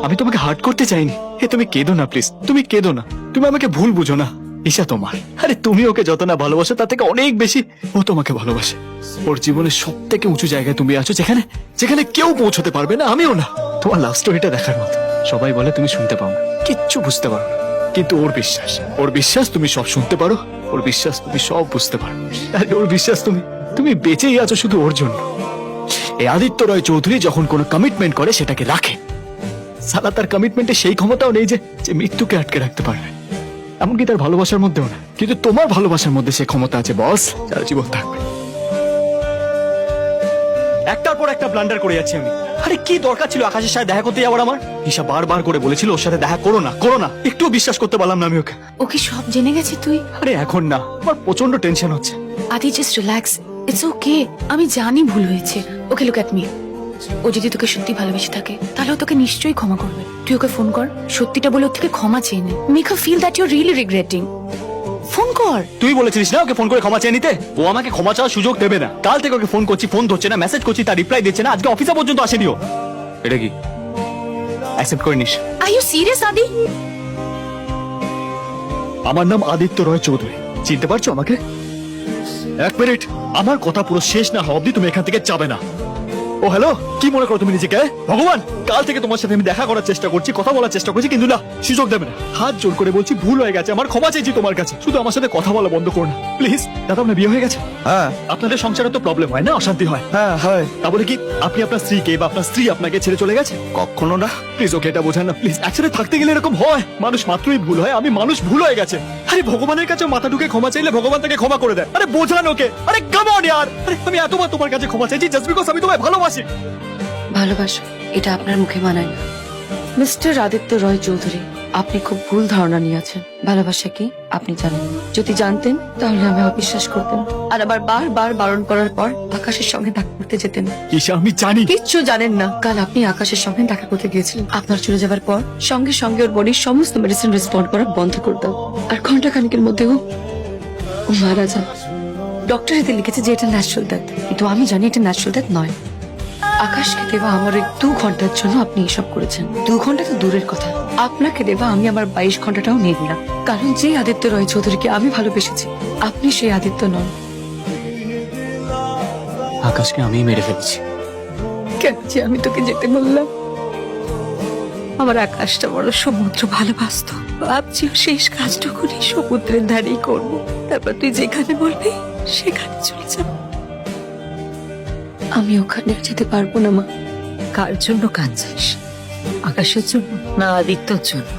আমি তোমাকে হার্ট করতে চাইনি। তুমি কেঁদো না প্লিজ, তুমি কেঁদো না, তুমি আমাকে ভুল বুঝো না। ঈশা তোমার, আরে তুমি ওকে যত না ভালোবাসো তার থেকে অনেক বেশি ও তোমাকে ভালোবাসে। ওর জীবনের সব থেকে উঁচু জায়গায় তুমি আছো, যেখানে যেখানে কেউ পৌঁছতে পারবে না, আমিও না। তোমার লাভ স্টোরিটা দেখার মতো। সবাই বলে তুমি শুনতে পাও না, কিচ্ছু বুঝতে পারো না, কিন্তু ওর বিশ্বাস তুমি সব শুনতে পারো, ওর বিশ্বাস তুমি সব বুঝতে পারো। আর ওর বিশ্বাস তুমি বেঁচেই আছো শুধু ওর জন্য। এই আদিত্য রয় চৌধুরী যখন কোনো কমিটমেন্ট করে সেটাকে রাখে। সালা তার কমিটমেন্টে সেই ক্ষমতাও নেই যে মৃত্যুকে আটকে রাখতে পারবে, এমনকি তার ভালোবাসার মধ্যেও না। কিন্তু তোমার ভালোবাসার মধ্যে সে ক্ষমতা আছে বস, সারা জীবন থাকবে। একটার পর একটা ব্লান্ডার করে যাচ্ছি আমি। আরে কি দরকার ছিল আকাশের সাথে দেখা করতে যাওয়ার আমার? ঈশা বারবার করে বলেছিল ওর সাথে দেখা করো না, একটুও বিশ্বাস করতে পারলাম না আমি ওকে। ও কি সব জেনে গেছে তুই? আরে এখন না, আমার প্রচন্ড টেনশন হচ্ছে। আদি জাস্ট রিল্যাক্স, ইটস ওকে। আমি জানি ভুল হয়েছে। Okay look at me. ও যদি তোকে সত্যি ভালোবেসে থাকে তাহলে ও তোকে নিশ্চয়ই ক্ষমা করবে। তুই ওকে ফোন কর, সত্যিটা বলে ওর থেকে ক্ষমা চেয়ে নে। Make her feel that you are really regretting. Phone কর। তুই বলেছিস না ওকে ফোন করে ক্ষমা চেয়ে নিতে? ও আমাকে ক্ষমা চাওয়ার সুযোগ দেবে না। কাল থেকে ওকে ফোন করছি, ফোন ধরছে না, মেসেজ করছি, তার রিপ্লাই দিচ্ছে না, আজকে অফিসে পর্যন্ত আসেনি ও। এটা কি অ্যাকসেপ্ট করে নিস? আর ইউ সিরিয়াস আদি? আমার নাম আদিত্য রয় চৌধুরী, চিনতে পারছো আমাকে? এক মিনিট, আমার কথা পুরো শেষ না হওয়া অব্দি তুমি এখান থেকে যাবে না। ও হ্যালো, কি মনে করো তুমি নিজেকে? ভগবান, কাল থেকে তোমার সাথে আমি দেখা করার চেষ্টা করছি, কথা বলার চেষ্টা করছি, কিন্তু না, সুযোগ দেবে না। হাত জোর করে বলছি ভুল হয়ে গেছে আমার, ক্ষমা চাইছি তোমার কাছে। শুধু আমার সাথে কথা বলা বন্ধ করো না প্লিজ। দাদা আপনার বিয়ে হয়ে গেছে? হ্যাঁ আপনাদের সংসারে তো প্রবলেম হয় না, অশান্তি হয়? হ্যাঁ হয়। তাহলে কি আপনি আপনার স্ত্রীকে বা আপনার স্ত্রী আপনাকে ছেড়ে চলে গেছে? কখনো না। প্লিজ ওকে এটা বোঝান না প্লিজ। একসাথে থাকতে গেলে এরকম হয়, মানুষ মাত্রই ভুল হয়, আমি মানুষ, ভুল হয়ে গেছে। আরে ভগবানের কাছে মাথা ঢুকে ক্ষমা চাইলে ভগবান তাকে ক্ষমা করে দেয়। আরে বোঝান ওকে, আরে কাম অন ইয়ার। আরে আমি এতবার তোমার কাছে ক্ষমা চাইছি জাস্ট বিকজ আমি তোমায় ভালোবাসি। ভালোবাসা এটা আপনার মুখে মানায় না মিস্টার আদিত্য রয় চৌধুরী। আপনি খুব ভুল ধারণা নিয়ে আছেন। ভালোবাসা কি আপনি জানেন? যদি জানতেন তাহলে আমি অবিশ্বাস করতেন আর আবার বারবার বারণ করার পর আকাশের সঙ্গে দেখা করতে যেতেন। ঈশা আমি জানি। কিচ্ছু জানেন না। কাল আপনি আকাশের সঙ্গে দেখা করতে গিয়েছিলেন। আপনার চলে যাবার পর সঙ্গে সঙ্গে ওর বডির সমস্ত মেডিসিন রেসপন্ড করা বন্ধ করে দাও। আর ঘন্টা খানিকের মধ্যে ও মারা যান। ডক্টর এতে লিখেছে যে এটা ন্যাচারাল ডেথ, কিন্তু আমি জানি এটা ন্যাচারাল ডেথ নয়। আকাশকে দেওয়া আমার ওই 2 ঘন্টার জন্য আপনি এসব করেছেন। 2 ঘন্টা তো দূরের কথা, আপনাকে দেওয়া আমি আমার 22 ঘন্টাটাও নিয়ে নিলাম। কারণ যে আদিত্য রয় চৌধুরীকে আমি ভালোবেসেছি আপনি সেই আদিত্য নন। আকাশকে আমি মেরে ফেলেছি। কেন যে আমি তোকে যেতে বললাম? আমার আকাশটা বড় সমুদ্র ভালোবাসতো। ভাবছি ও শেষ কাজটুকুনি সমুদ্রের ধারেই করবো, তারপর তুই যেখানে বলবি সেখানে চলে যাব। আমি ওখানে যেতে পারবো না মা। কার জন্য কাঁদছিস? আকাশের জন্য না আদিত্যর জন্য?